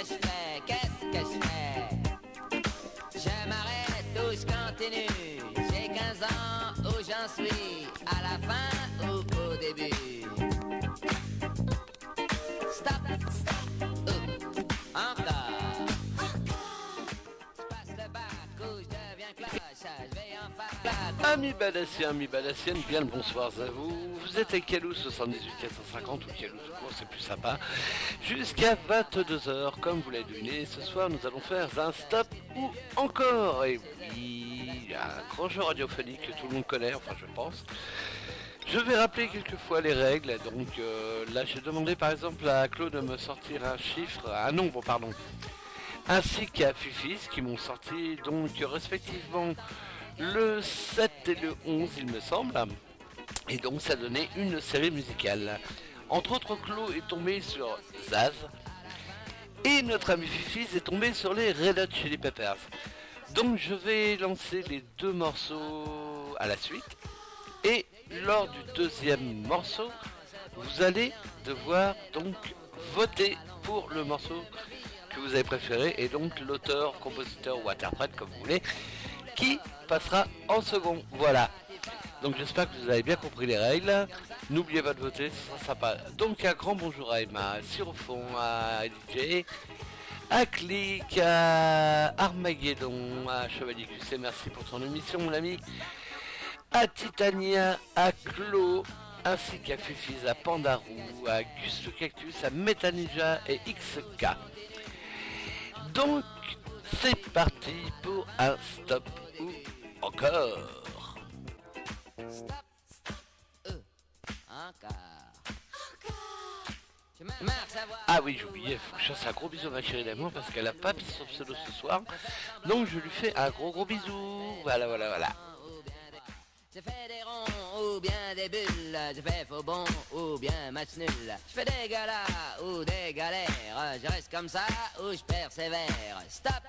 je fais? Qu'est-ce que je fais? Je m'arrête ou je continue? J'ai 15 ans, où j'en suis? À la fin ou au début? Stop, encore. Je passe le bac ou je deviens cloche, je vais en faire. Amis badassiennes, bien le bonsoir à vous. Vous êtes à Kelou 78 450 ou Kelou Secours, c'est plus sympa. Jusqu'à 22h, comme vous l'avez deviné, ce soir nous allons faire un stop ou encore. Et oui, un grand jeu radiophonique que tout le monde connaît, enfin je pense. Je vais rappeler quelques fois les règles, donc là j'ai demandé par exemple à Claude de me sortir un chiffre, un nombre pardon, ainsi qu'à Fifis qui m'ont sorti donc respectivement le 7 et le 11 il me semble, et donc ça donnait une série musicale. Entre autres, Claude est tombé sur Zaz, et notre ami Fifis est tombé sur les Red Hot Chili Peppers. Donc je vais lancer les deux morceaux à la suite, et lors du deuxième morceau, vous allez devoir donc voter pour le morceau que vous avez préféré, et donc l'auteur, compositeur ou interprète comme vous voulez, qui passera en second. Voilà. Donc j'espère que vous avez bien compris les règles. N'oubliez pas de voter, ce sera sympa. Donc un grand bonjour à Emma, à Sirofon, à DJ, à Click, à Armageddon, à Chevalier QC, merci pour ton émission mon ami, à Titania, à Clo, ainsi qu'à Fifis, à Pandarou, à Gus le Cactus, à Metanija et XK. Donc c'est parti pour un stop ou encore. Stop, encore. Ah oui, j'oubliais, faut que je fasse un gros bisou à ma chérie d'amour parce qu'elle a pas mis son pseudo ce soir. Donc je lui fais un gros bisou. Voilà. Je fais des ronds ou bien des bulles, je fais faux bon ou bien match nul. Je fais des galas ou des galères, je reste comme ça ou je persévère. Stop,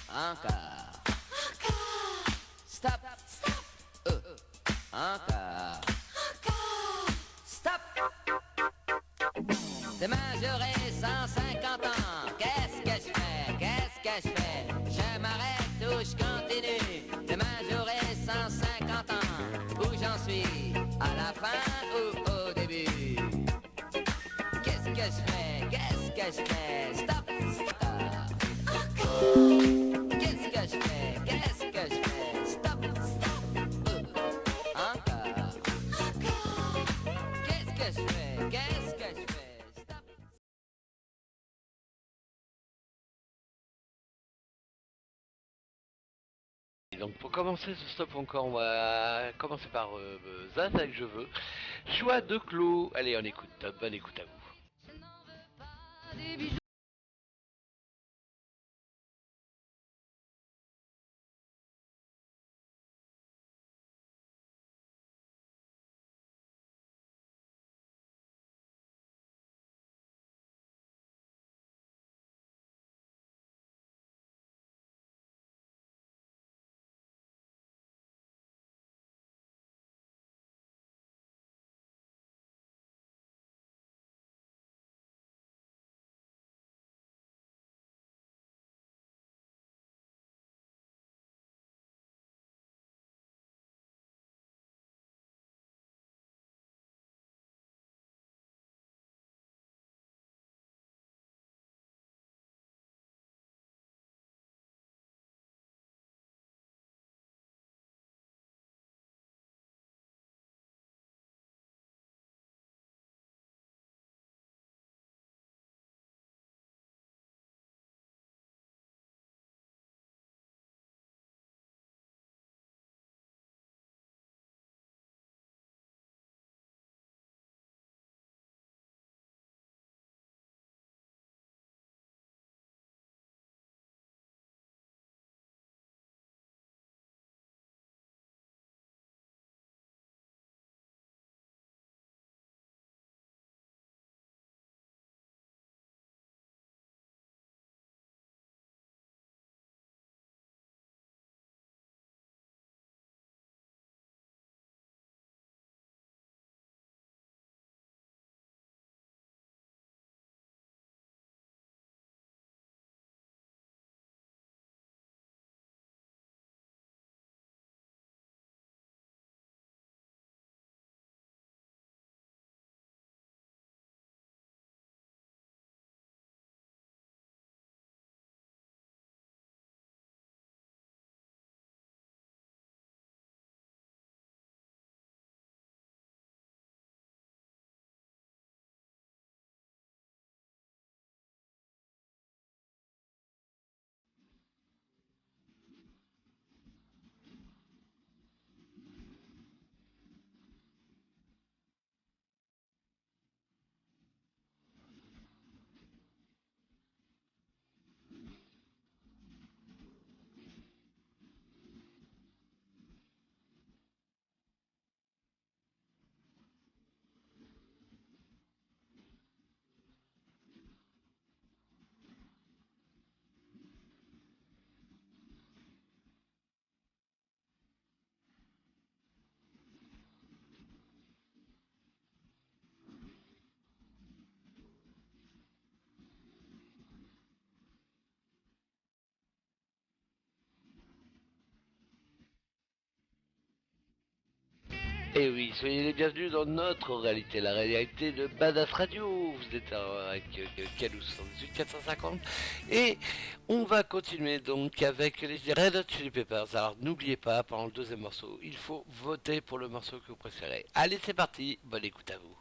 encore. Stop, encore. Stop. Demain j'aurai 150 ans. Qu'est-ce que je fais? Qu'est-ce que je fais? Je m'arrête ou je continue? Demain j'aurai 150 ans. Où j'en suis? À la fin ou au début? Qu'est-ce que je fais? Qu'est-ce que je fais? Stop, Qu'est-ce que je fais? Qu'est-ce que je fais? Stop, encore. Qu'est-ce que je fais? Qu'est-ce que je fais? Stop. Et donc pour commencer ce stop encore, on va commencer par Zaz avec Je veux. Choix de Clos. Allez, on écoute. Bonne écoute à vous. Et oui, soyez les bienvenus dans notre réalité, la réalité de Badass Radio. Vous êtes avec Calous 78 450 et on va continuer donc avec les Red Hot Chili Peppers. Alors n'oubliez pas, pendant le deuxième morceau, il faut voter pour le morceau que vous préférez. Allez, c'est parti, bonne écoute à vous.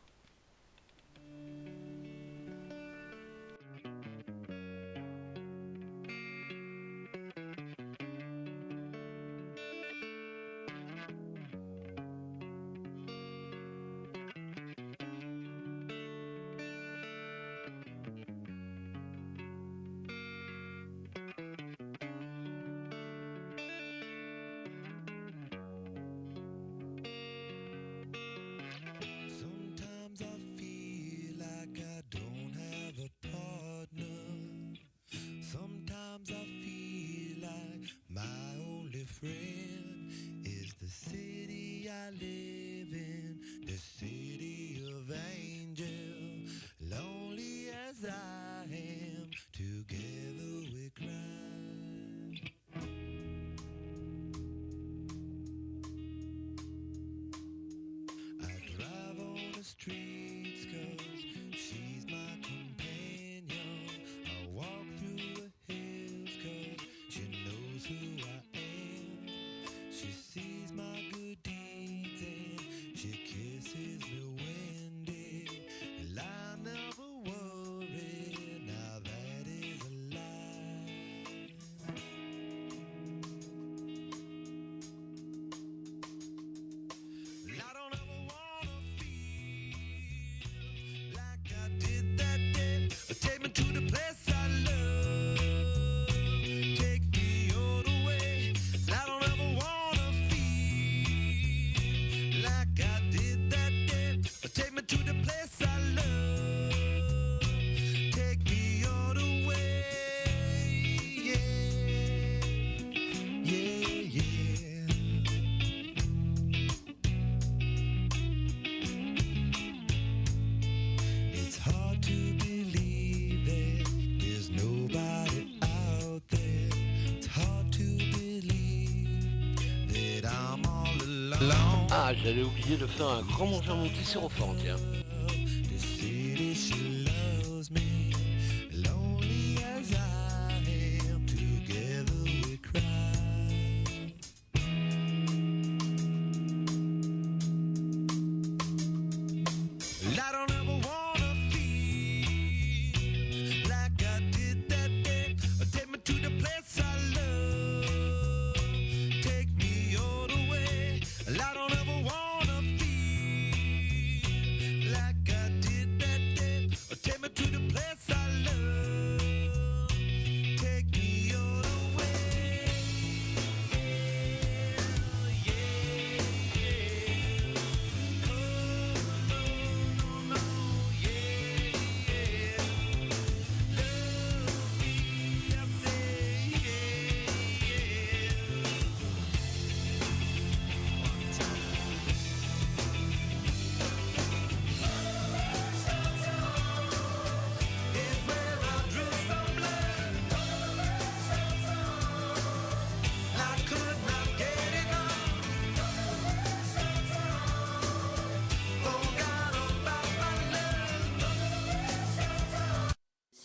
Ah, j'allais oublier de faire un grand manger monté sur au fond, tiens.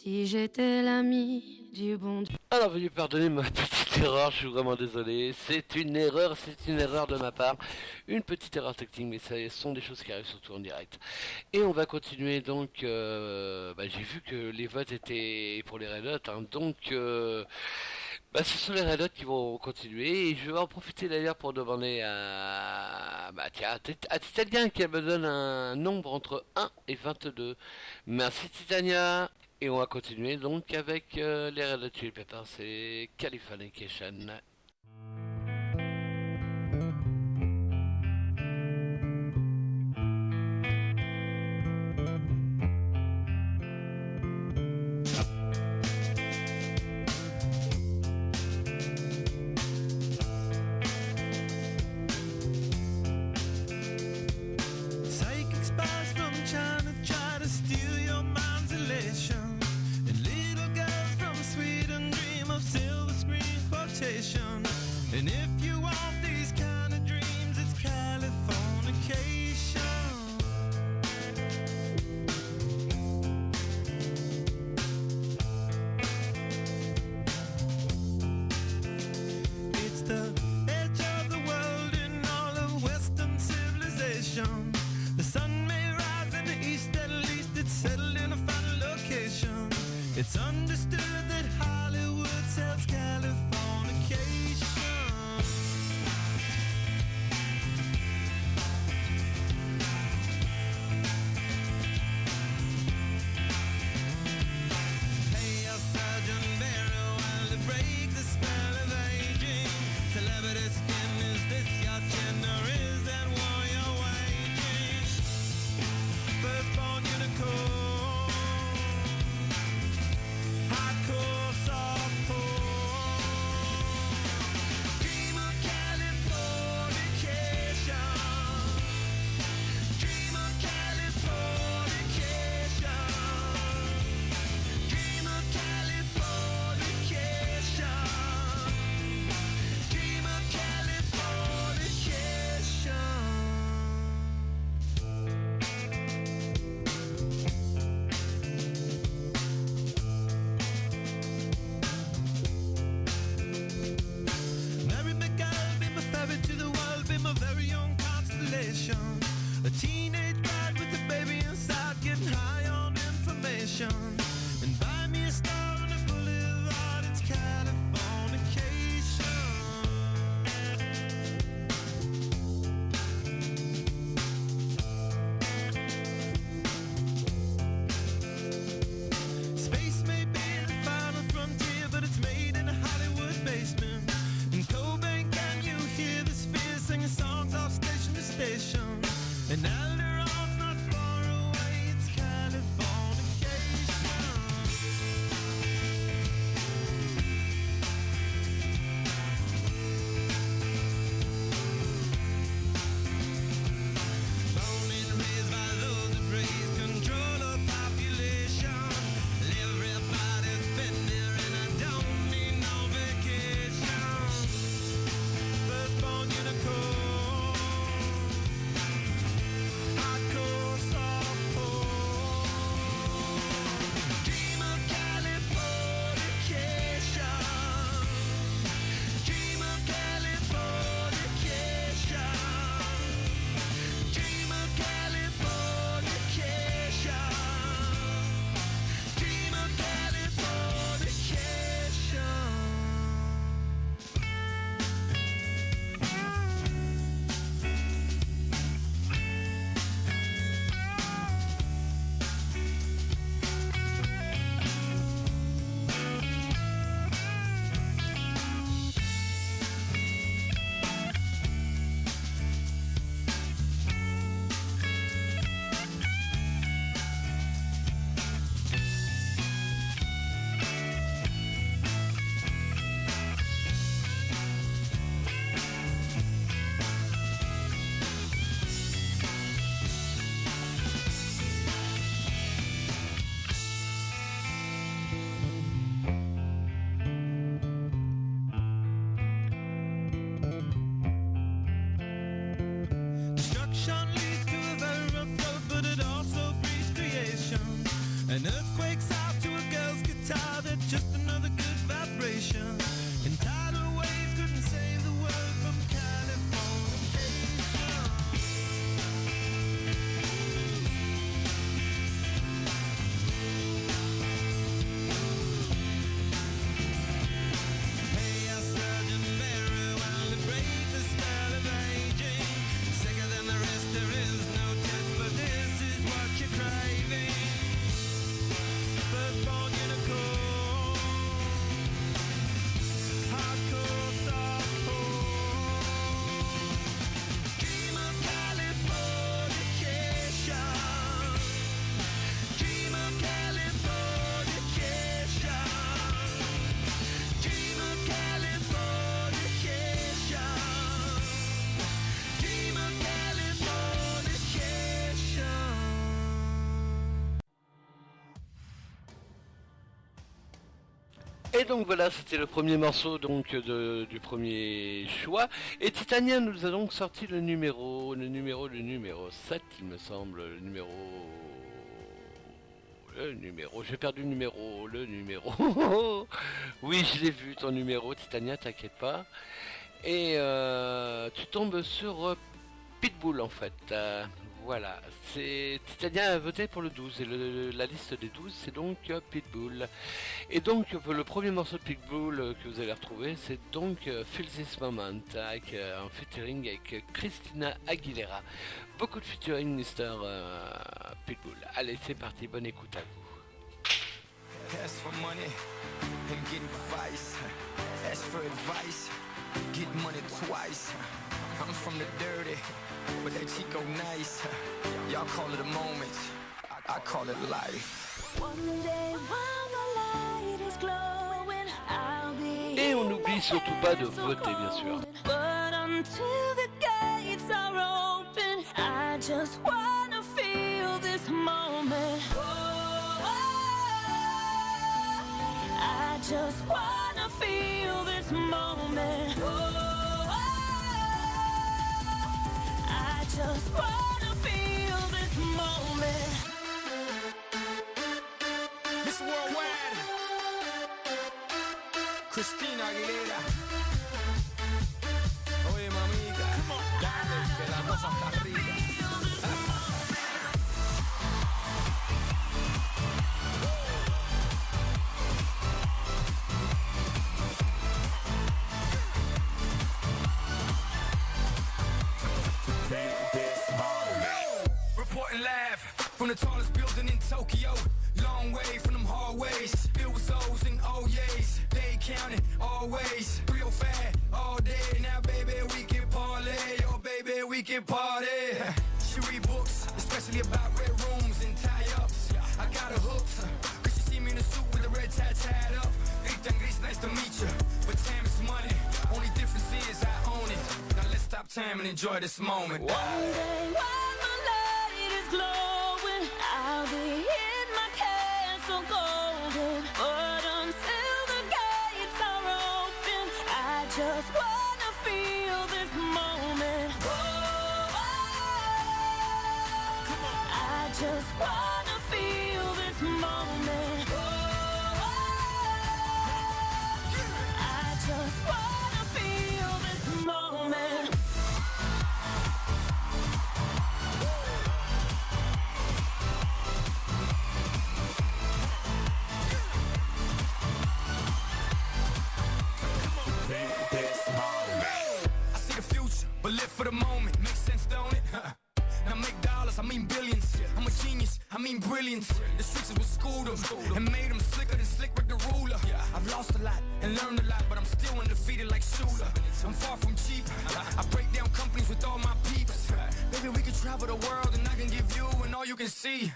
Si j'étais l'ami du bon Dieu. Alors veuillez pardonner ma petite erreur, je suis vraiment désolé. C'est une erreur de ma part. Une petite erreur technique, mais ce sont des choses qui arrivent surtout en direct. Et on va continuer donc. J'ai vu que les votes étaient pour les Red Hot, hein, donc ce sont les Red Hot qui vont continuer. Et je vais en profiter d'ailleurs pour demander à Titania qui me donne un nombre entre 1 et 22. Merci Titania. Et on va continuer donc avec les Red Hot Chili Peppers et Californication. Psychic spies from China try to steal your mind's elation. And little girls from Sweden dream of silver screen quotation. It's understood that Hollywood sells Californication. Hey, a Sergeant Barrow, while to break the spell of aging. Celebrity skin, is this your chin or is that war you're waging? Firstborn unicorn, hardcore softcore. Dream of Californication. Dream of Californication. Dream of Californication. Dream of Californication. Mary McGill, be my ferry to the world, be my very own constellation. A teenage bride with a baby inside, getting high on information. And buy me a star on a boulevard, it's Californication. Space may be the final frontier, but it's made in a Hollywood basement. In Cobain, can you hear the sphere singing songs off station to station? And Alderon's not far away, it's Californication. Born and raised by those that praise control of population. Everybody's been there and I don't need no vacation. Firstborn unicorn, hardcore softcore. Dream of Californication. Dream of Californication. Dream of Californication. Dream of Californication. Destruction leads to a very rough road, but it also breeds creation. An earthquake's out to a girl's guitar, that's just another good vibration. And tidal waves couldn't save the world from Californication. Hey, a Sergeant Barrow, while to break the spell of aging. Sicker than the rest, there is no test, but this is what you're craving. Firstborn unicorn, hardcore softcore. Dream of Californication. Dream of Californication. Dream of Californication. Dream of Californication. Et donc voilà, c'était le premier morceau donc du premier choix. Et Titania nous a donc sorti le numéro 7, il me semble, le numéro, j'ai perdu le numéro. Oui, je l'ai vu ton numéro, Titania, t'inquiète pas. Et tu tombes sur Pitbull en fait. Voilà, c'est Titania a voté pour le 12 et la liste des 12 c'est donc Pitbull. Et donc le premier morceau de Pitbull que vous allez retrouver c'est donc Feel This Moment avec un featuring avec Christina Aguilera. Beaucoup de featuring Mister Pitbull. Allez c'est parti, bonne écoute à vous. Ask for money and get advice. Ask for advice, get money twice. I'm from the dirty, but that Chico nice. Y'all call it a moment, I call it life. One day while the light is glowing, I'll be Et on n'oublie surtout pas de voter bien sûr. But until the gates are open, I just wanna feel this moment. I just wanna feel this moment. I just wanna feel this moment. Miss Worldwide, Christina Aguilera. Oye mamita, dale que la cosa está rica. Reporting live from the tallest building in Tokyo. Long way from them hallways. Filled with O's and O's. They counting always. Real fat all day. Now baby we can parlay. Oh baby we can party. She read books, especially about red rooms and tie-ups. I got her hooked. Cause she see me in a suit with the red tie tied up. Rita Gris, nice to meet you. But time is money. Only difference is I own it. Now let's stop time and enjoy this moment. One day while my light is glowing, I'll be in my castle golden. But until the gates are open, I just wanna feel this moment. I just wanna feel this moment. I just wanna feel this moment. I see the future, but live for the moment. Makes sense, don't it? Now make dollars, I mean billions. I'm a genius, I mean brilliance. The streets is what schooled them and made them slicker than Slick Rick the ruler. I've lost a lot and learned a lot, but I'm still undefeated like Shula. I'm far from cheap. I break down companies with all my peeps. Baby, we can travel the world and I can give you and all you can see.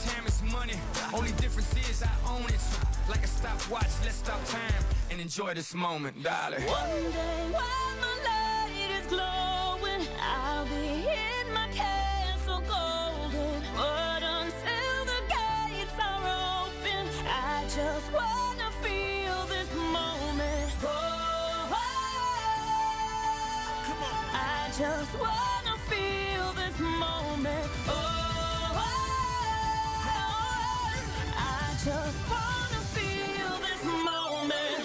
Time is money, only difference is I own it. Like a stopwatch, let's stop time and enjoy this moment, darling. One day while my light is glowing, I'll be in my castle golden. But until the gates are open, I just wanna feel this moment. I just wanna feel this moment. I just wanna feel this moment.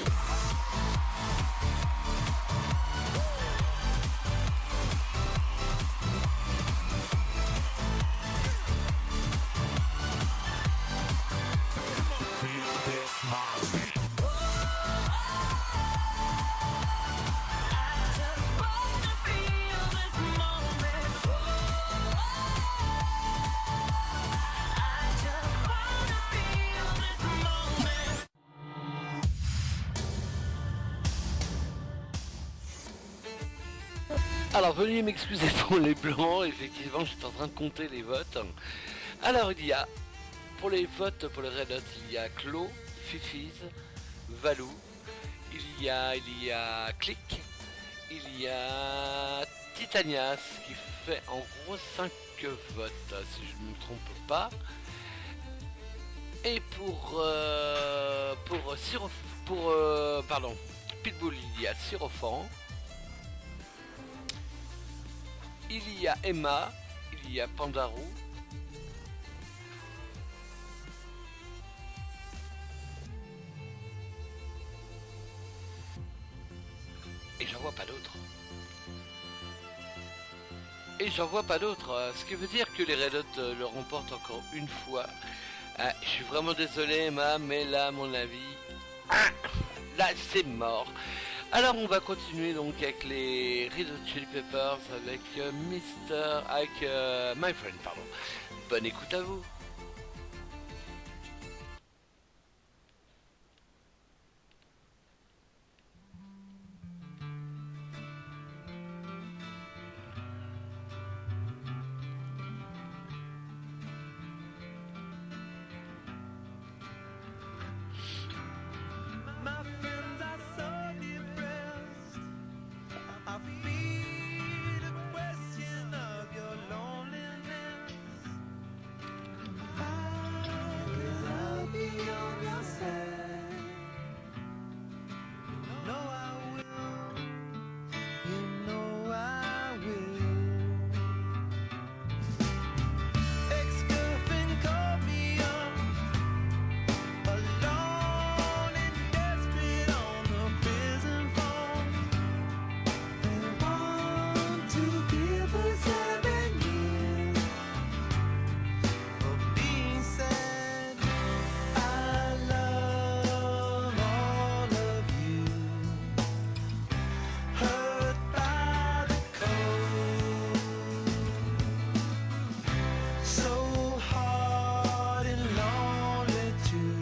Alors veuillez m'excuser pour les blancs, effectivement j'étais en train de compter les votes. Alors il y a, pour les votes pour les Red Hot, il y a Clo, Fifiz, Valou, il y a Click, il y a Titanias qui fait en gros 5 votes si je ne me trompe pas. Et pour Pitbull il y a Syrofan. Il y a Emma, il y a Pandarou, et j'en vois pas d'autres. Et j'en vois pas d'autres, ce qui veut dire que les Red Hot le remportent encore une fois. Ah, je suis vraiment désolé Emma, mais là à mon avis, là c'est mort. Alors on va continuer donc avec les Red Hot Chili Peppers avec My Friend, pardon. Bonne écoute à vous. My friends are so depressed. I feel a question of your loneliness. How can I be on your side? You know I will. You know I will. Ex-girlfriend called me up. Alone and desperate on the prison phone. They want to give us 7 years for being sad. I love all of you. Hurt by the cold. So hard and lonely too.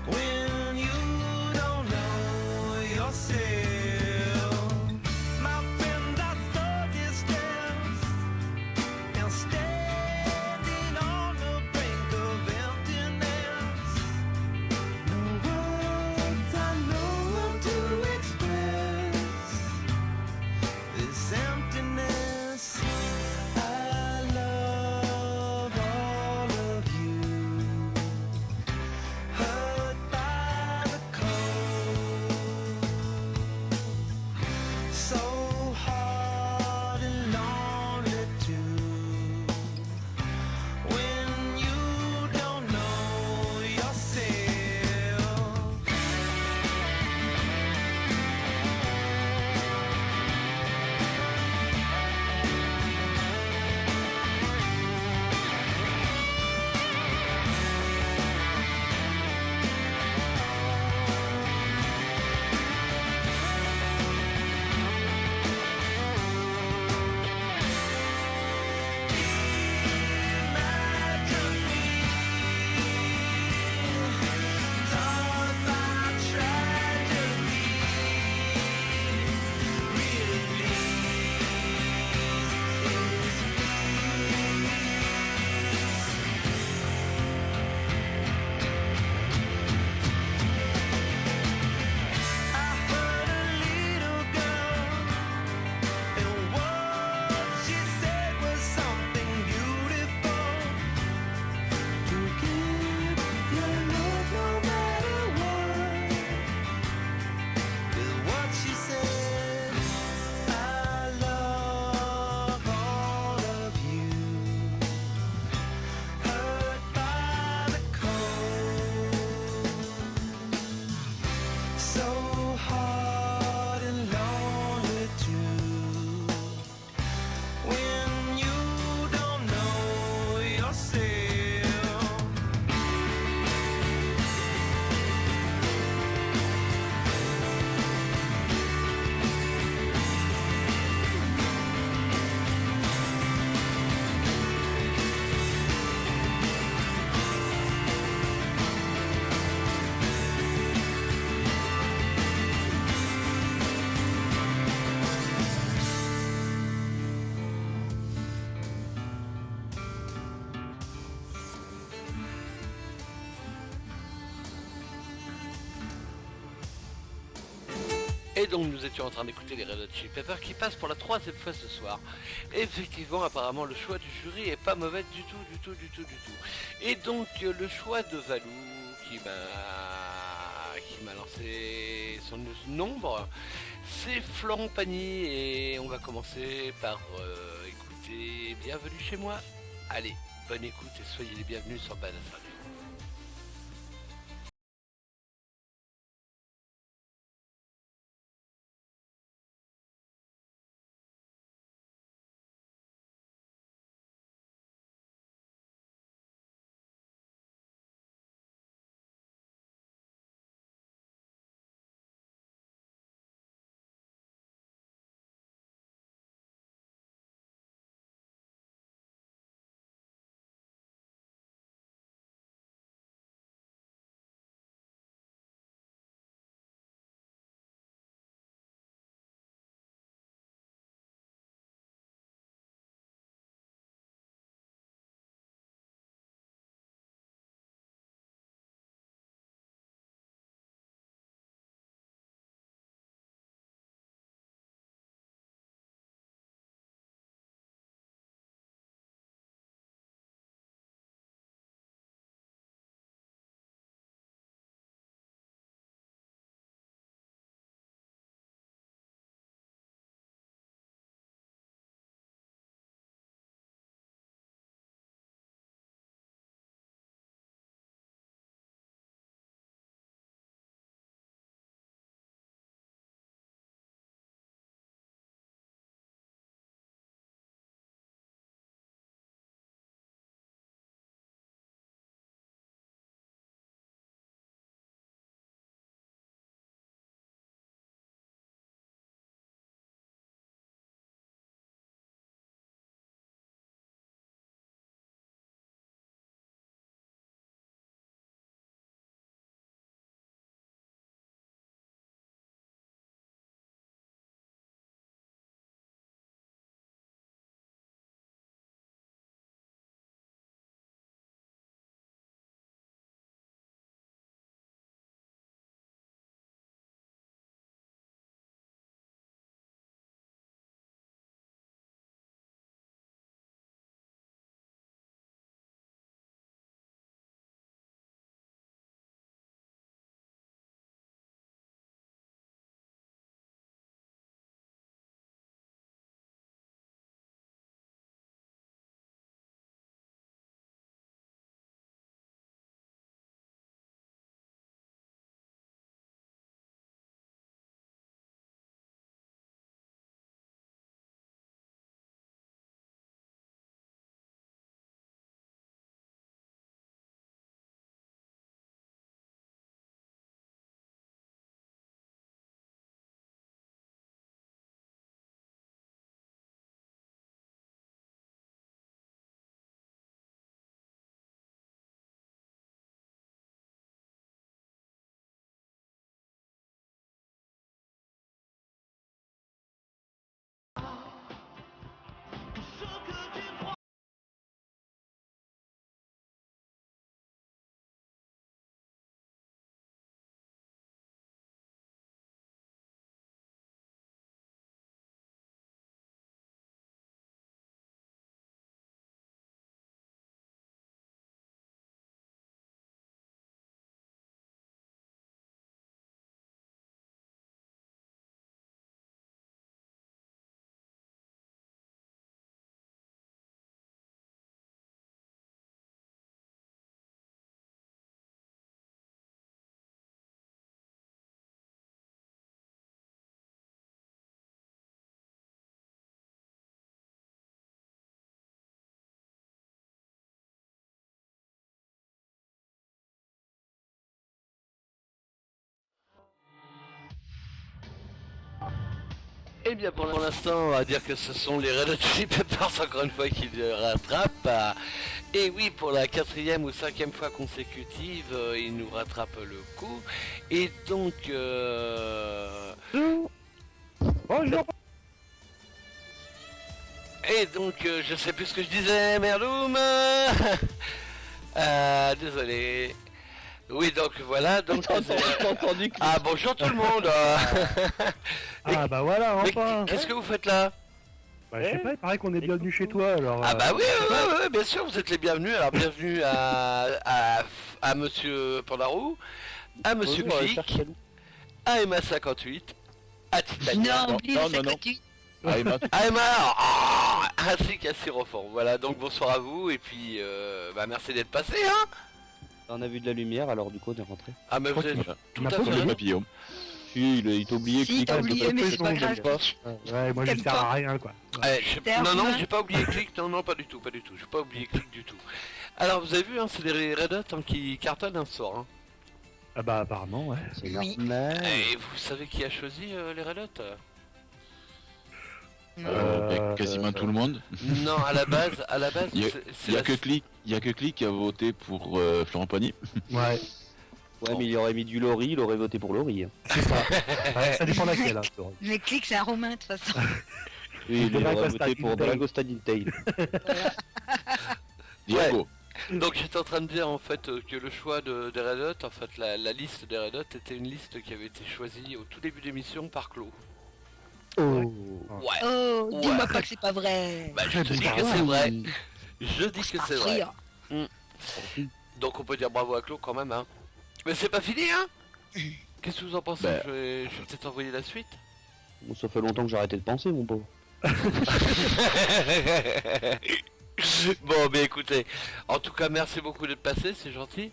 When you don't know yourself, my friends are so distressed and standing on the brink of emptiness. No words I know how to express this emptiness. I love all of you. Hurt by the cold. So hard and lonely too. When you don't know yourself. Imagine me torn by tragedy. Release is I heard a little girl, and what she said was something beautiful. To give your love no matter what, is what she said. I love all of you. Hurt by the cold. So hard and lonely too. When you don't know yourself. Et donc nous étions en train d'écouter les Red Hot Chili Peppers qui passent pour la 3e fois ce soir. Effectivement, apparemment le choix du jury est pas mauvais du tout. Et donc le choix de Valou qui m'a lancé son nombre, c'est Florent Pagny et on va commencer par écouter Bienvenue chez moi. Allez, bonne écoute et soyez les bienvenus sur Badass Radio. Eh bien pour l'instant on va dire que ce sont les Red Hot Chili Peppers encore une fois qui le rattrapent. Et oui, pour la 4e ou 5e fois consécutive, ils nous rattrapent le coup. Et donc... Bonjour. Et donc, je sais plus ce que je disais, merdoum. Désolé. Oui, donc voilà, donc... entendu que... Ah, bonjour tout le monde. Ah bah voilà, Mais enfin. qu'est-ce que vous faites là? Bah, je sais pas, il paraît qu'on est bienvenu chez toi, alors... Ah bah oui, oui, bien sûr, vous êtes les bienvenus. Alors bienvenue à Monsieur Pandarou, à Monsieur Click, à Emma58, à Titania, Non, oublie le 58. à Emma, ainsi qu'à Syrophore. Voilà, donc bonsoir à vous, et puis merci d'être passé, hein. On a vu de la lumière, alors du coup on est rentré. Ah mais vous êtes tout à fait... papillon. Si, il t'a oublié Si, t'as oublié, mais c'est pas grave. Ouais, moi je sers à rien, quoi. Non, j'ai pas oublié Click, non, pas du tout, j'ai pas oublié Click du tout. Alors vous avez vu, hein, c'est les Red Hot hein, qui cartonnent un soir. Hein. Ah bah apparemment, ouais. C'est Oui. normal. Et vous savez qui a choisi les Red Hot? Quasiment tout le monde. Non, à la base, Il c'est y a que Click qui a voté pour Florent Pagny. Ouais, Ouais, mais il aurait mis du Laurie, il aurait voté pour Laurie. Hein. c'est ça. Ouais, ça dépend laquelle, hein. Mais Click, c'est un Romain, de toute façon. Et il Drago aurait voté Stadin pour Tail. Drago Stadin Tail. Diego. Donc j'étais en train de dire en fait que le choix des Red Hot, en fait la liste des Red Hot était une liste qui avait été choisie au tout début de l'émission par Claude. Oh. Ouais. Oh, Ouais. dis-moi pas que c'est pas vrai. Bah je te dis que c'est vrai. Je dis que c'est vrai. Rire. Donc on peut dire bravo à Claude quand même, hein. Mais c'est pas fini, hein. Qu'est-ce que vous en pensez? Bah. Je vais peut-être envoyer la suite. Bon, ça fait longtemps que j'ai arrêté de penser, mon pauvre. Bon, mais écoutez, en tout cas, merci beaucoup d'être passé, c'est gentil.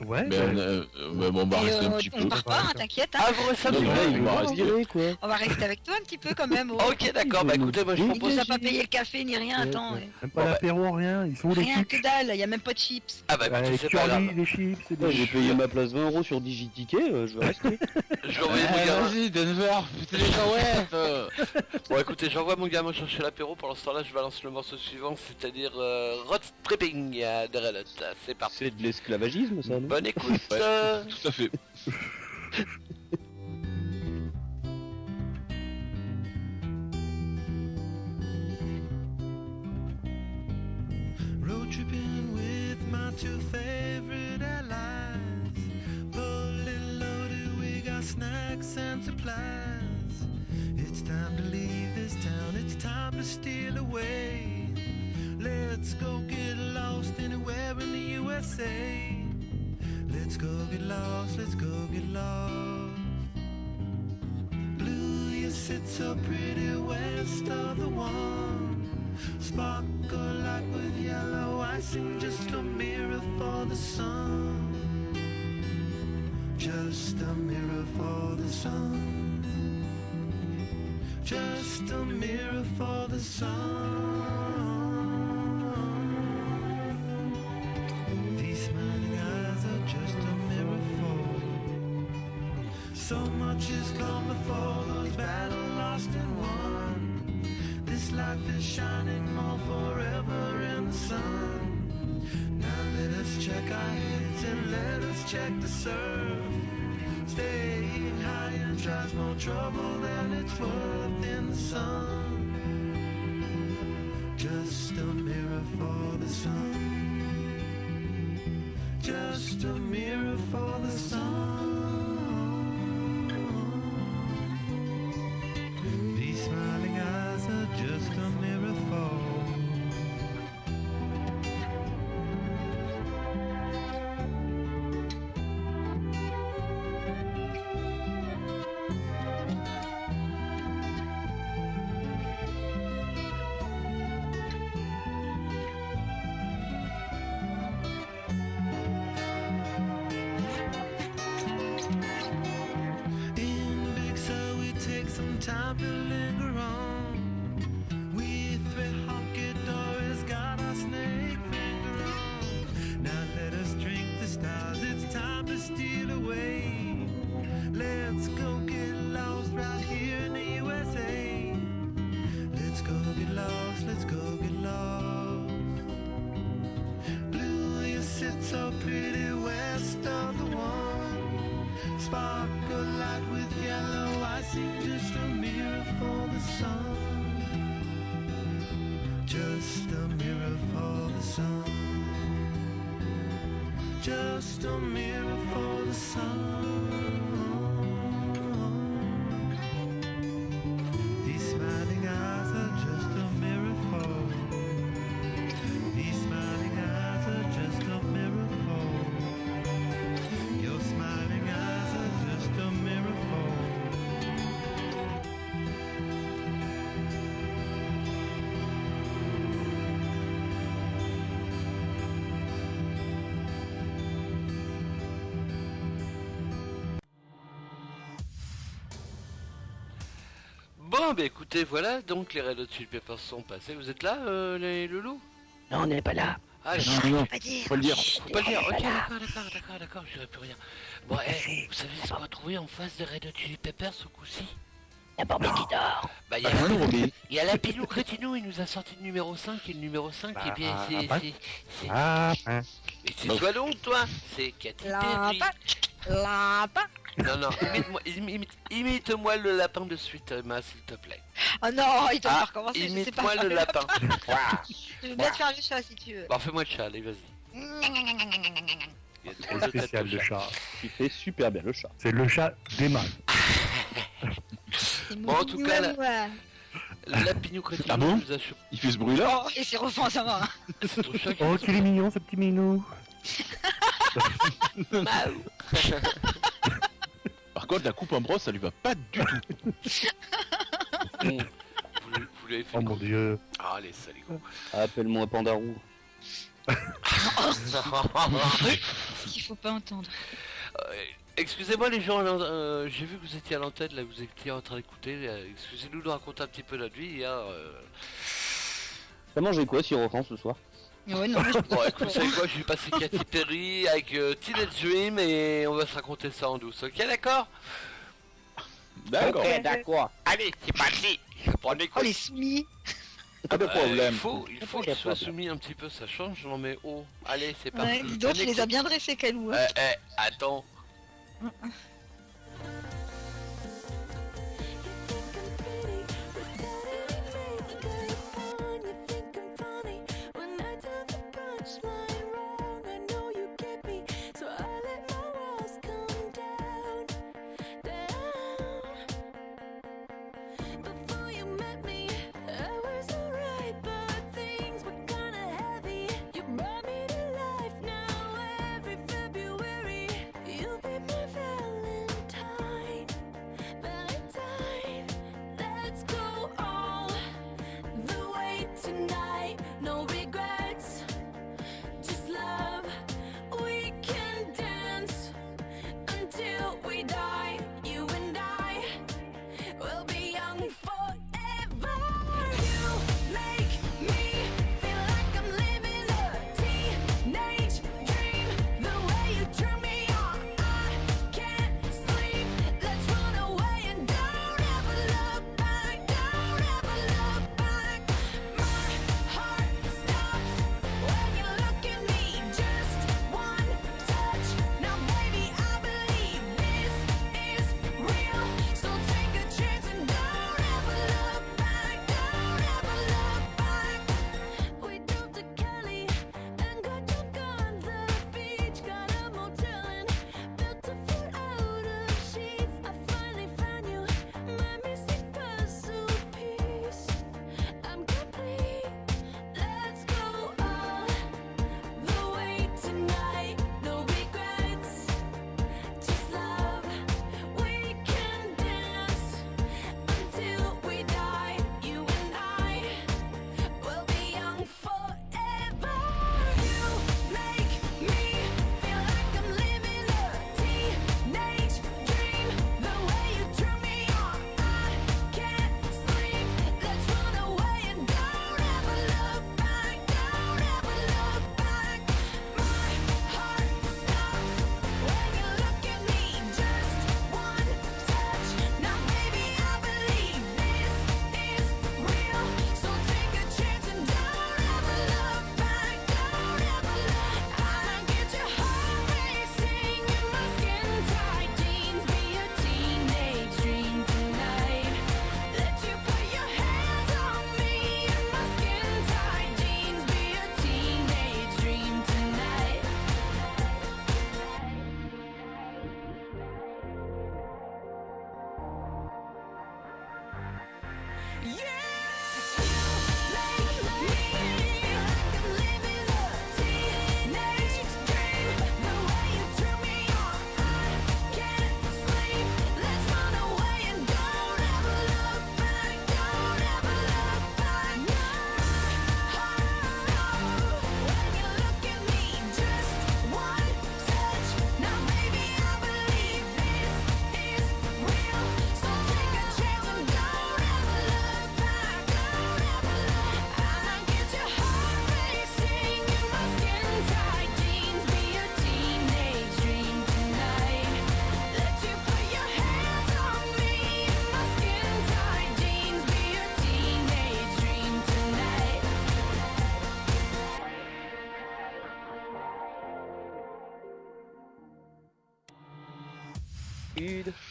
Ouais, Mais on va rester un petit On peu. part pas, hein, t'inquiète. Hein. Ah, vous restez un Non, petit non, peu? il va rester. quoi. On va rester avec toi un petit peu quand même. Oh. Ok, d'accord, bah écoutez, moi je Il propose... nous a pas payé le café ni rien, attends. Même pas l'apéro, rien, ils sont où les Rien chips? que dalle, y a même pas de chips. Ah bah écoutez, Les c'est pas grave. curly, les chips, c'est Ouais, des... j'ai payé ma place 20 € sur Digiticket, je vais rester. Je vais envoyer mon gamin... Vas-y, Denver, putain les cacahuètes. Bon écoutez, j'envoie mon gamin chercher l'apéro, pendant ce temps-là je balance le morceau suivant, c'est-à-dire Road Tripping de Red Hot. C'est parti. C'est de l'esclavagisme, ça, non? Bonne écoute. Tout à fait. Road tripping with my two favorite allies. Fully loaded, we got snacks and supplies. It's time to leave this town, it's time to steal away. Let's go get lost anywhere in the USA. Let's go get lost, let's go get lost. Blue, you sit so pretty west of the one. Sparkle like with yellow icing, just a mirror for the sun. Just a mirror for the sun. Just a mirror for the sun. These smiling eyes are just a mirror for. So much has come before, those battles lost and won. This life is shining more forever in the sun. Now let us check our heads and let us check the surf. Staying high and tries more trouble than it's worth in the sun. Just a mirror for the sun. Just a mirror for the sun. These smiling eyes are just a mirror for. In Big Sur we take some time to linger on. We three honky dories got our snake finger on. Now let us drink the stars, it's time to steal away. Let's go get lost right here in the USA. sparkle light with yellow. I seem just a mirror for the sun. Just a mirror for the sun. Just a mirror for the sun. These smiling eyes are just a mirror for. These smiling eyes are just a mirror for. Your smiling eyes are just a mirror for. Bon, bah écoutez, voilà, donc les Red Hot Chili Peppers sont passés. Vous êtes là, les loulous? Non, on n'est pas là. Ah, Non, Pas dire. faut le dire. faut pas le dire. Ok, d'accord, je dirai plus rien. Bon, vous savez ce qu'on va trouver en face des Red Hot Chili Peppers ce coup-ci? La Barbie qui dort. Bah, il Ah non, mais y a la Pilou Crétinou, il nous a sorti le numéro 5, et le numéro 5, et bien c'est... Ah, Mais c'est toi donc, toi? C'est Katy Perry. Lapin. Non, imite-moi le lapin de suite, Emma, s'il te plaît. Oh non, il doit pas recommencer. Je sais Imite-moi pas. le lapin. Je veux bien te faire le chat si tu veux. Bon, fais-moi le chat, allez, vas-y. Il y a trop c'est de têtes spécial de le chat. chat. Il fait super bien le chat. C'est le chat d'Emma. Bon, en tout cas, la Pinou Crétinou Ah bon nous a chopé. il fait ce bruit-là. Oh, et c'est refait ça va. C'est ton chat qui Oh, qu'il est mignon, ce petit minou. Par contre, la coupe en brosse, ça lui va pas du tout. Vous l'avez fait Oh mon dieu. Ah, les saligots. Appelle-moi Pandarou. Il faut pas entendre. Excusez-moi les gens, j'ai vu que vous étiez à l'antenne, là, vous étiez en train d'écouter. Excusez-nous de raconter un petit peu notre vie. Hein, T'as mangé quoi, Sirofan, ce soir? Ouais, non, mais Bon, écoute, vous savez quoi, je vais passer Katy Perry avec Teenage Dream et on va se raconter ça en douce. Ok, d'accord? D'accord. Ok, d'accord. Allez, c'est parti. Prenez Oh, les soumis. Pas de problème. Il faut qu'il soit soumis un petit peu, ça change, j'en mets haut. Allez, c'est parti. Ouais, dis donc, tu les as bien dressés, Calou. Hein. Attends. Brought me to life now every February. You'll be my Valentine.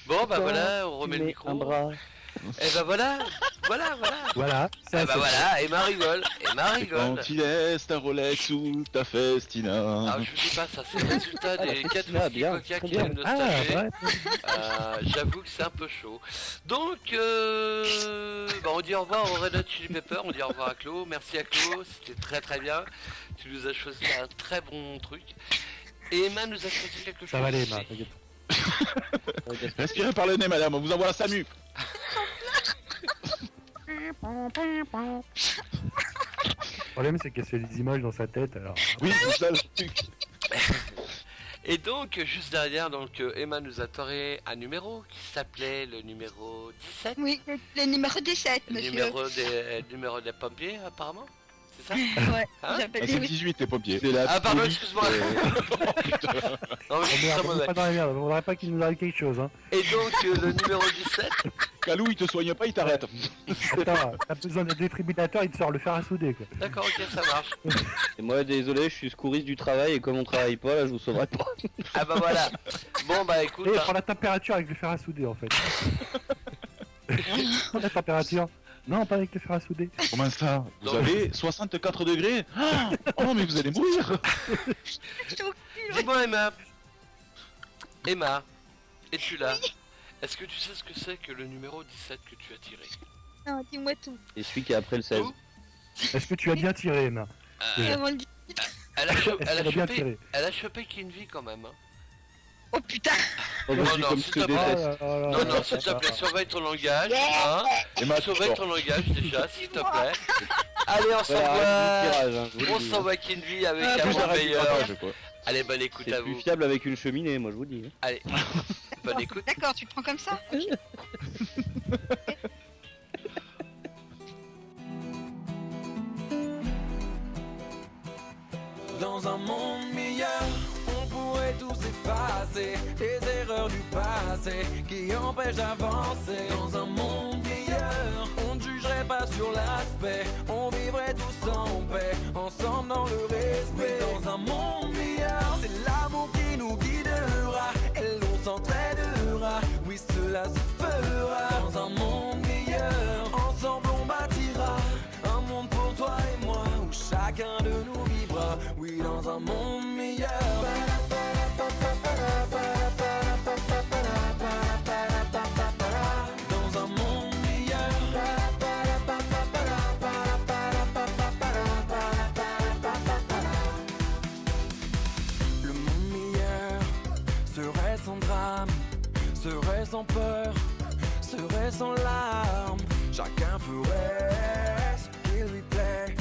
Bon, bah voilà, on remet le micro. Un bras. Et bah voilà. Voilà. Et bah voilà, Emma rigole. Quand il laisse ta Rolex sous ta festina. Alors je sais pas, ça c'est le résultat des 4 Ah, bien, coca très qui bien. viennent de se Ah, taper. ouais. J'avoue que c'est un peu chaud. Donc, bah on dit au revoir au Red Hot Chili Pepper, on dit au revoir à Claude. Merci à Claude, c'était très très bien. Tu nous as choisi un très bon truc. Et Emma nous a choisi quelque chose. Ça va aller, Emma. aussi. t'inquiète. Respirez par le nez, madame, on vous envoie la SAMU. Le problème, c'est qu'elle se fait des images dans sa tête, alors. Oui, c'est ça le truc. Et donc, juste derrière, donc Emma nous a toré un numéro qui s'appelait le numéro 17. Oui, le numéro 17, Le monsieur. numéro des pompiers, apparemment. C'est ça? Ouais, Hein j'appelle Ah, c'est le oui. 18, les pompiers. C'est la Ah, pardon, police, excuse-moi. Non, mais Oh je suis merde, très on est mauvais. pas dans la merde, on voudrait pas qu'il nous arrive quelque chose, hein. Et donc, le numéro 17. Calou, il te soigne pas, il t'arrête. Attends, t'as besoin d'un défibrillateur, il te sort le fer à souder, quoi. D'accord, ok, ça marche. Et moi, désolé, je suis secouriste du travail et comme on travaille pas, là, je vous sauverai pas. Ah bah voilà. Bon bah écoute. Et hein. prends la température avec le fer à souder, en fait. Prends la température. Non, pas avec le fer à souder. Comment ça? Vous Non. avez 64 degrés? Ah, oh, mais vous allez mourir. Dis-moi Emma. Emma, es-tu là? Est-ce que tu sais ce que c'est que le numéro 17 que tu as tiré? Non, dis-moi tout. Et celui qui est après le 16. Où Est-ce que tu as bien tiré, Emma? Euh, Avant le dit- elle, a cho- Est-ce elle, a qu'elle a bien chopé, tiré? elle a chopé Kinvi quand même. Hein. Oh putain. Oh, Non, je dis non, comme s'il je te te plaît. déteste. Non, non, s'il te plaît, surveille ton langage. Hein. Emma, Surveille ton langage déjà, s'il te plaît. Allez, on Ouais, arrête s'envoie. le tirage, hein, je vous le On dis, hein. s'envoie Kinvi avec Ah, un plus bon j'arrête du meilleur. partage, quoi. Allez, bonne écoute à C'est plus vous. fiable avec une cheminée, moi je vous dis. hein. Allez, bonne écoute. D'accord, tu le prends comme ça. Ok. Dans un monde meilleur, on pourrait tous effacer les erreurs du passé qui empêchent d'avancer. Dans un monde meilleur, on ne jugerait pas sur l'aspect, on vivrait tous en paix, ensemble dans le respect. Dans un monde meilleur, c'est l'amour qui nous guidera et l'on s'entraidera, oui cela se fera. Dans un monde meilleur, ensemble on bâtira un monde pour toi et moi où chacun de nous vivra, oui dans un monde meilleur. Dans un monde meilleur. Le monde meilleur serait sans drame, serait sans peur, serait sans larmes. Chacun ferait ce qu'il lui plaît,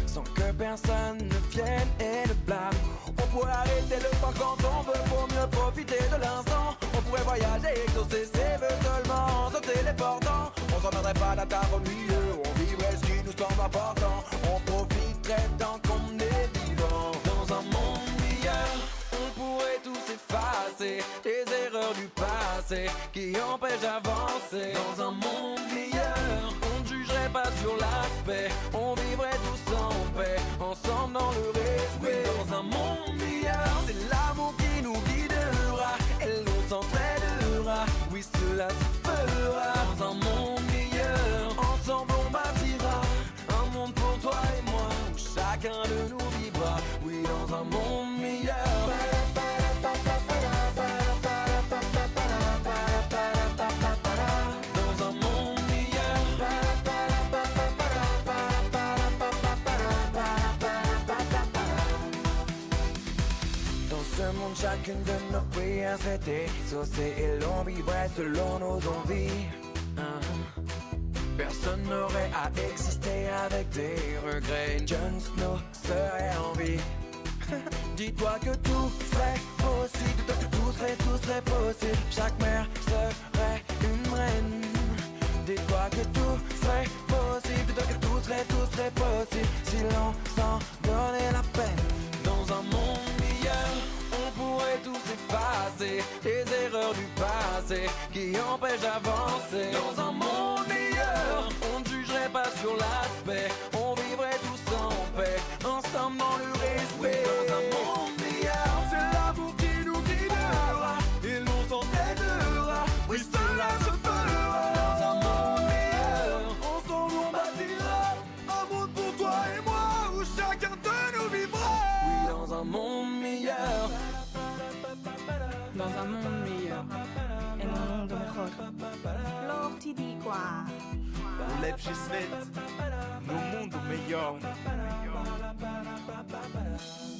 sans que personne ne vienne et le blâme. On pourrait arrêter le temps quand on veut pour mieux profiter de l'instant. On pourrait voyager, exaucer ses vœux seulement, se téléportant. On s'emmènerait pas la table au milieu, on vivrait ce qui nous semble important. On profiterait tant qu'on est vivant. Dans un monde meilleur, on pourrait tous effacer les erreurs du passé qui empêchent d'avancer. Dans un monde meilleur, on ne jugerait pas sur l'aspect, on vivrait tous en paix, ensemble dans le respect. Dans un monde meilleur, c'est l'amour qui nous guidera et l'on s'entraidera, oui cela se fera. Dans un monde meilleur, ensemble on bâtira un monde pour toi et moi où chacun de nous vivra, oui dans un monde meilleur. Dans un monde meilleur. Dans ce monde, chacune de nos prières serait exaucée et l'on vivrait selon nos envies. Personne n'aurait à exister avec des regrets. Jon Snow serait en vie. Dis-toi que tout serait possible, dis-toi que tout serait possible. Chaque mère serait une reine. Dis-toi que tout serait possible, dis-toi que tout serait possible si l'on s'en donnait la peine. Dans un monde meilleur, on pourrait tous effacer les erreurs du passé qui empêchent d'avancer. Dans un monde meilleur, on ne jugerait pas sur l'aspect, on vivrait tous en paix, ensemble dans le respect. Dans un monde meilleur, c'est l'amour qui nous guidera et l'on s'entraidera. monde meilleur. En un mundo mejor. Love ti di qua. Um legislet no mundo melhor.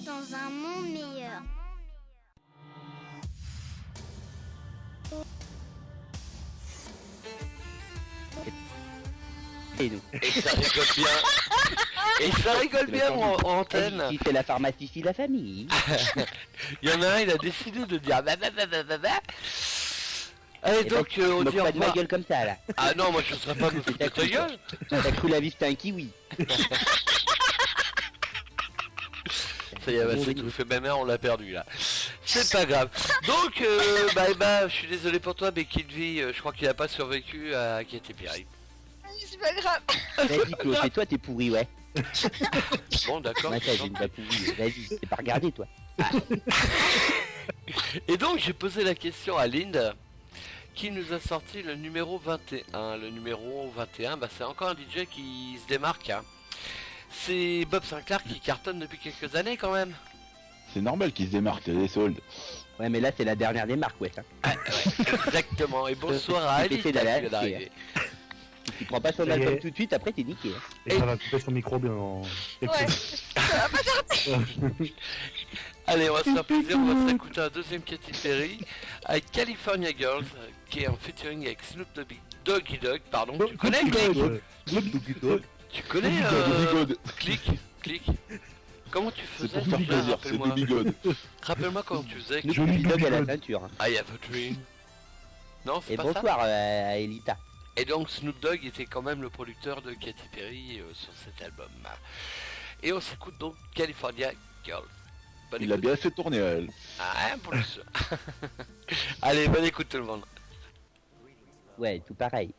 Dans un monde meilleur. Et nous. Et ça rigole bien. Et ça rigole bien en antenne. Si c'est la pharmacie, si la famille. Il y en a un, il a décidé de dire bah. Allez, donc on dit au pas de ma revoir. gueule comme ça là. Ah non, moi je serais pas me foutre de ta gueule. T'as cru la vie c'était un kiwi. Ça y est, bah, c'est tout fait ma mère, on l'a perdu là. C'est pas grave. Donc, je suis désolé pour toi, mais Kidvi, je crois qu'il a pas survécu à Katy Perry. C'est pas grave. Vas-y Claude, c'est toi t'es pourri ouais. Bon, d'accord. Ouais, t'as une pas pourri, vas-y, c'est pas regardé toi. Et donc, j'ai posé la question à Linde, qui nous a sorti le numéro 21. Le numéro 21, c'est encore un DJ qui se démarque. Hein. C'est Bob Sinclair qui cartonne depuis quelques années quand même. C'est normal qu'il se démarque, il y a des soldes. Ouais mais là c'est la dernière des marques ouais. Exactement, et bonsoir à Alice qui vient d'arriver. Si tu prends pas son album tout de suite, après t'es niqué. Hein. Et ça va couper son micro bien en... Ouais, ça va pas tarder. Allez, on va se faire plaisir, on va s'écouter un deuxième Katy Perry avec California Girls, qui est en featuring avec Snoop Doggy Dogg, pardon. Tu connais Tu connais Click. Comment tu faisais? C'est pour faire plaisir, c'est Baby God. Rappelle-moi comment tu faisais. Snoop Dogg à la ceinture. I have a dream. Non, c'est Et pas bonsoir ça. à Elita. Et donc Snoop Dogg était quand même le producteur de Katy Perry sur cet album. Et on s'écoute donc California Girls. Il a bien fait tourner à elle. Ah, pour le sûr. Allez, bonne écoute tout le monde. Ouais, tout pareil.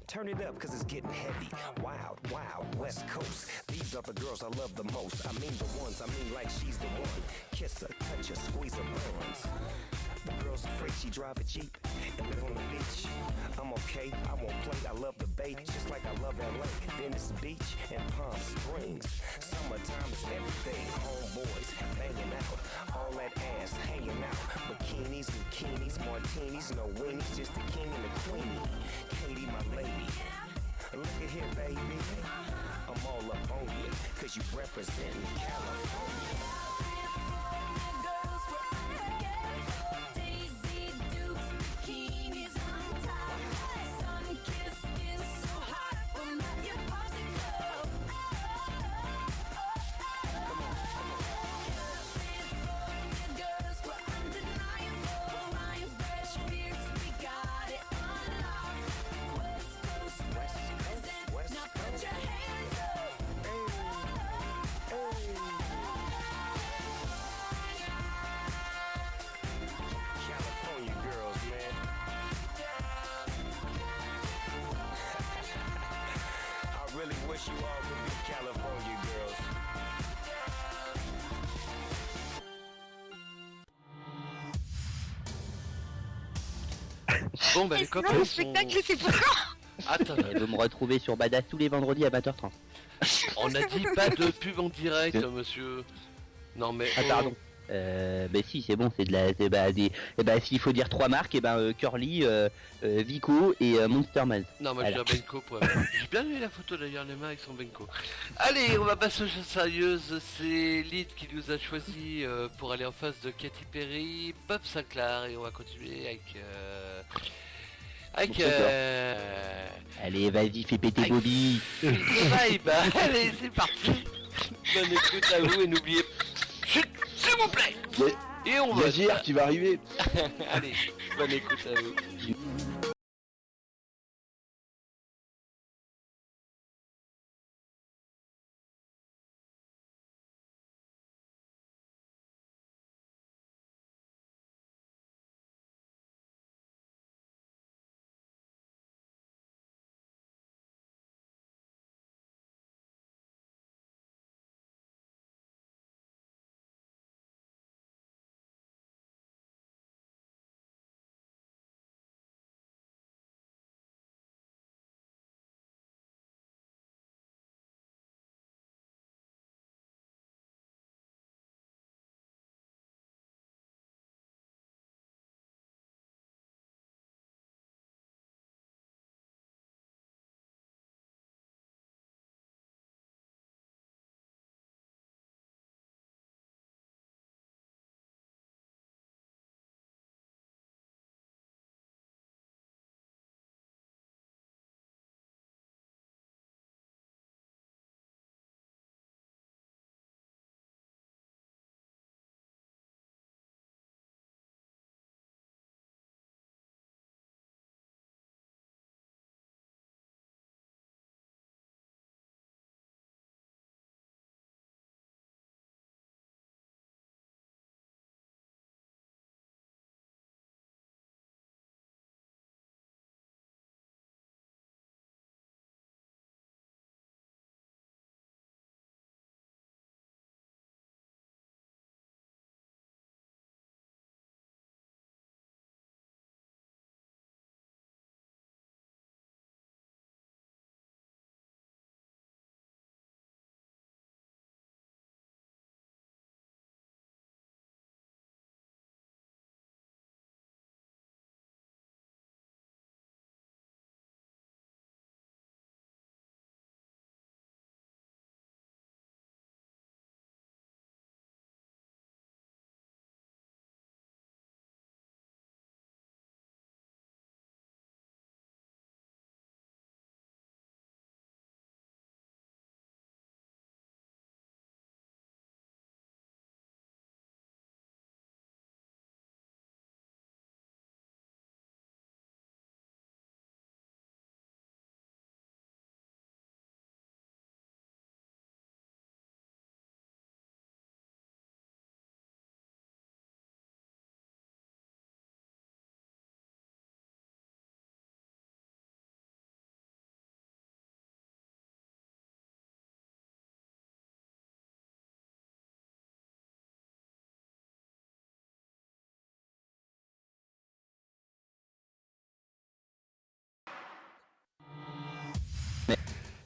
Turn it up cause it's getting heavy. Wild, wild, West Coast. These are the girls I love the most. I mean the ones, I mean like she's the one. Kiss her, touch her, squeeze her buns. The girl's afraid she drive a Jeep and live on the beach. I'm okay, I won't play, I love the bay, just like I love LA. Venice Beach and Palm Springs. Summertime is everything, homeboys banging out. All that ass hanging out. Bikinis, bikinis, martinis, no weenies, just the king and the queenie. Katie, my lady. Look at here, baby. I'm all up on you, cause you represent California. California girls, man. I really wish you all could be California girls. Bon bah les Sinon, copains le sont... spectacle, c'est pour quand? Attends, Et vous me retrouvez sur Badass tous les vendredis à 20h30. on a dit pas de pub en direct, monsieur. Non mais... Ah pardon. Bah si, c'est bon, c'est de la... s'il faut dire 3 marques, Curly, Vico et Monster Malt. Non, moi Voilà. je dis Benko. J'ai bien vu la photo d'ailleurs, les mains avec son Benko. Allez, on va passer aux choses sérieuses. C'est Lyd qui nous a choisi pour aller en face de Katy Perry, Bob Sinclair, et on va continuer avec Allez, vas-y, fais péter Bobby. Vibe. Allez, c'est parti. Bonne écoute à vous et n'oubliez chut, s'il vous plaît. Et on va Yazir qui va arriver. Allez, bonne écoute à vous.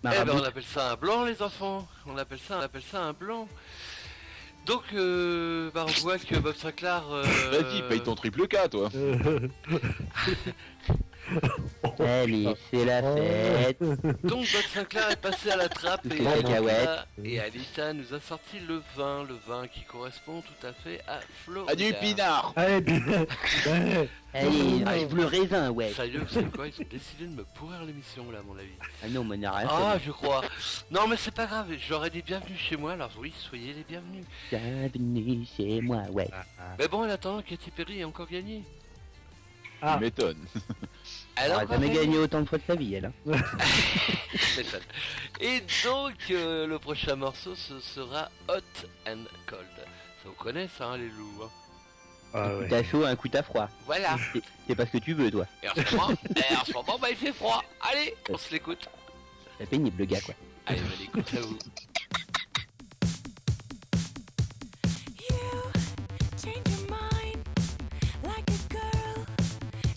Eh ben on appelle ça un blanc les enfants, on appelle ça un blanc. Donc on voit que Bob Sinclair... Vas-y, paye ton triple K toi. Allez, c'est la fête. Donc Bob Sinclair est passé à la trappe et Cacahuètes. Alita nous a sorti le vin qui correspond tout à fait à Florida. À du pinard. Allez, Allez, vive le raisin, ouais. Sérieux, vous savez quoi, ils ont décidé de me pourrir l'émission là à mon avis. Ah non, mais on n'a rien Ah, fait. je crois. Non mais c'est pas grave, j'aurais dit bienvenue chez moi, alors oui, soyez les bienvenus. Bienvenue chez moi, ouais. Mais bon, en attendant, Katy Perry a encore gagné. Tu m'étonnes. Elle Elle a a encore jamais gagné. gagné autant de fois de sa vie, elle. Hein. M'étonne. Et donc, le prochain morceau, ce sera Hot and Cold. Ça vous connaît ça, hein, les loups hein. Ah Un coup ouais. t'as chaud, un coup t'as froid. Voilà. C'est pas ce que tu veux, toi. Et en ce moment, bah, il fait froid. Allez, on se l'écoute. C'est pénible, le gars, quoi. Allez, on l'écoute à vous. Change your mind like a girl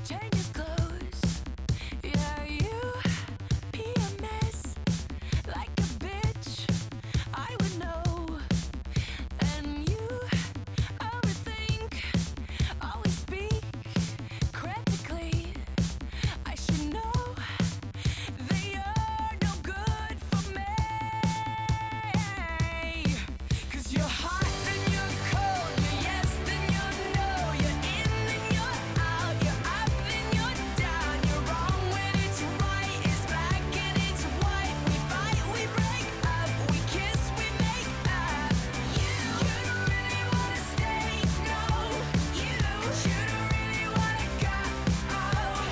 changes clothes. Yeah, you PMS like a bitch. I would know. And you overthink, always speak critically. I should know that you're no good for me. 'Cause you're hot and you're cold, you're yes then you're no, you're in and you're out, you're up and you're down, you're wrong when it's right, it's black and it's white. We fight, we break up, we kiss, we make up. You don't really wanna stay, no. You don't really wanna go.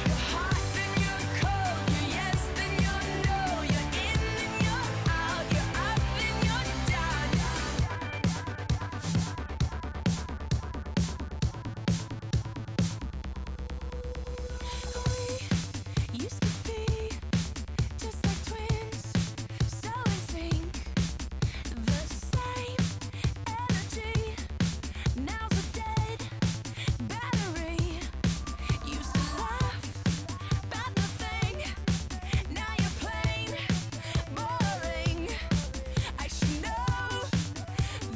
You're hot then you're cold, you're yes then you're no, you're in and you're out, you're up and you're down. We used to be just like twins, so in sync. The same energy, now's a dead battery. Used to laugh about nothing, now you're plain boring. I should know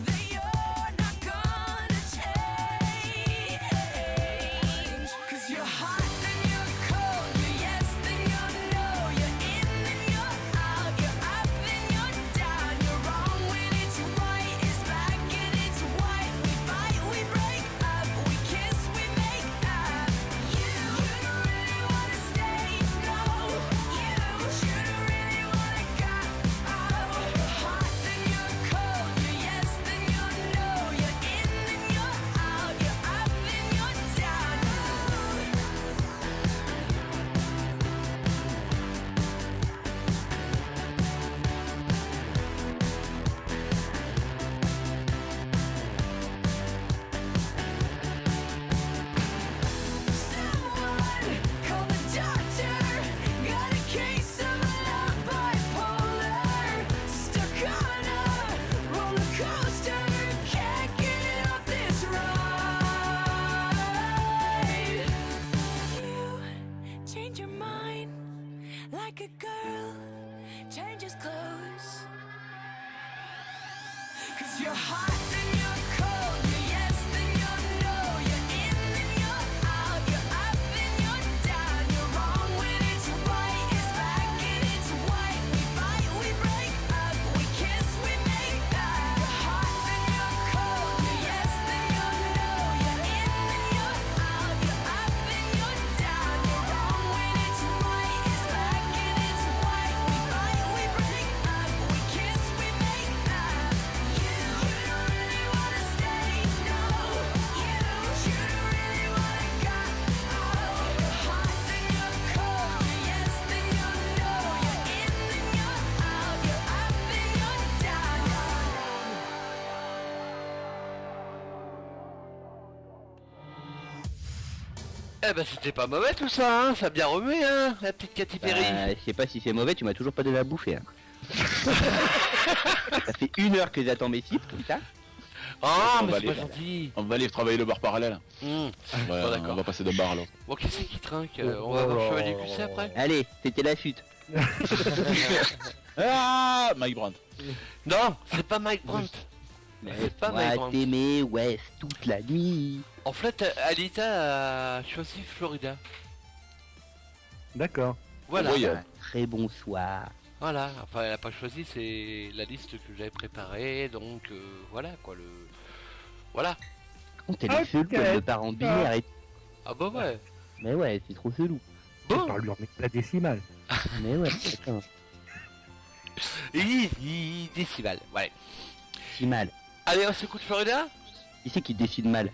that you're not gonna change. 'Cause you're hot then you're cold, you're yes then you're no, you're in and you're out, you're up and you're down, you're wrong when it's right, it's black and it's white. We fight, we break up, we kiss, we make up. You don't really wanna stay, no. You shouldn't really wanna go. You're hot then you're cold, you're yes then you're no, you're in and you're out, you're up and you're down. Someone call the doctor. Got a case of love bipolar. Stuck on a roller coaster. Can't get off this ride. You change your mind like a girl changes clothes. 'Cause you're hot then you're cold, you're yes then you're no, you're in and you're out, you're up and you're down, you're wrong when it's right, it's black and it's white. We fight, we break up, we kiss, we make up. You're hot then you're cold, you're yes then you're no, you're in and you're out, you're up and you're down, you're wrong when it's right, it's black and it's white. We fight, we break up, we kiss, we make up. You don't really wanna stay, no. You shouldn't really wanna go. You're hot then you're cold, you're yes then you're no, you're in and you're out, you're up and you're down. Eh ben c'était pas mauvais tout ça, hein. Ça a bien remué, hein, la petite Katy Perry. Bah, je sais pas si c'est mauvais, tu m'as toujours pas donné à bouffer. Hein. Ça fait 1 heure que j'attends mes cibles, tout ça. Ah, on mais va c'est pas aller- gentil. On va aller travailler le bar parallèle. Bon, On d'accord. va passer de bar à l'autre. Bon, qui c'est qui trinque on va voir Chevalier QC après. Allez, c'était la chute. Ah, Mike Brandt. Non, c'est pas Mike Brandt. C'est pas Mike Moi, Brandt. t'aimais West toute la nuit. En fait, Alita a choisi Florida. D'accord. Voilà. Oui, Très bonsoir. Voilà, enfin elle a pas choisi, c'est la liste que j'avais préparée, donc voilà quoi le. Voilà. Oh, t'es les chelou comme le parent binaire et... Ah bah ouais. Mais ouais, c'est trop chelou. Bon. Par lui en mettre la décimale. Mais ouais, putain. Décimal, ouais. Si mal. Allez, on s'écoute Florida. Qui c'est qui décide mal?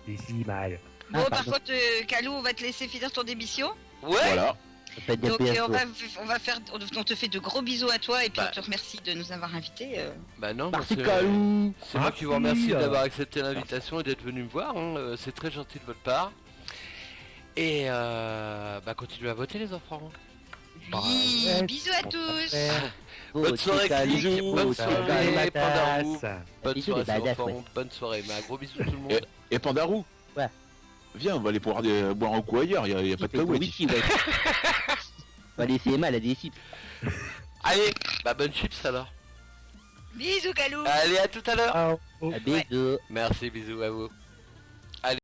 Décimale. Bon, Ah, par pardon. contre, Calou, on va te laisser finir ton émission. Ouais. Voilà. Pas de Donc, DPS, on te fait de gros bisous à toi et puis Bah. on te remercie de nous avoir invités. Bah non, Merci c'est Calou. c'est moi qui vous Merci. remercie d'avoir accepté l'invitation et d'être venu me voir, hein. C'est très gentil de votre part. Et bah continuez à voter les enfants. Bisous à tous. Bonne soirée Click, Bisous. bonne Salut, soirée Pandarou. Bonne Bisous, soirée les badass, enfants, ouais. bonne soirée, mais un gros bisou tout le monde. Et Pandarou. Ouais. Viens, on va aller pouvoir boire un coup ailleurs, y a pas de C'est cahuète. wiki, ouais. On va laisser Emma, elle a des chips. Allez, bah bonne chips alors. Bisous, Calou. Allez, à tout à l'heure. Ah, oh. À bisous. Merci, bisous à vous.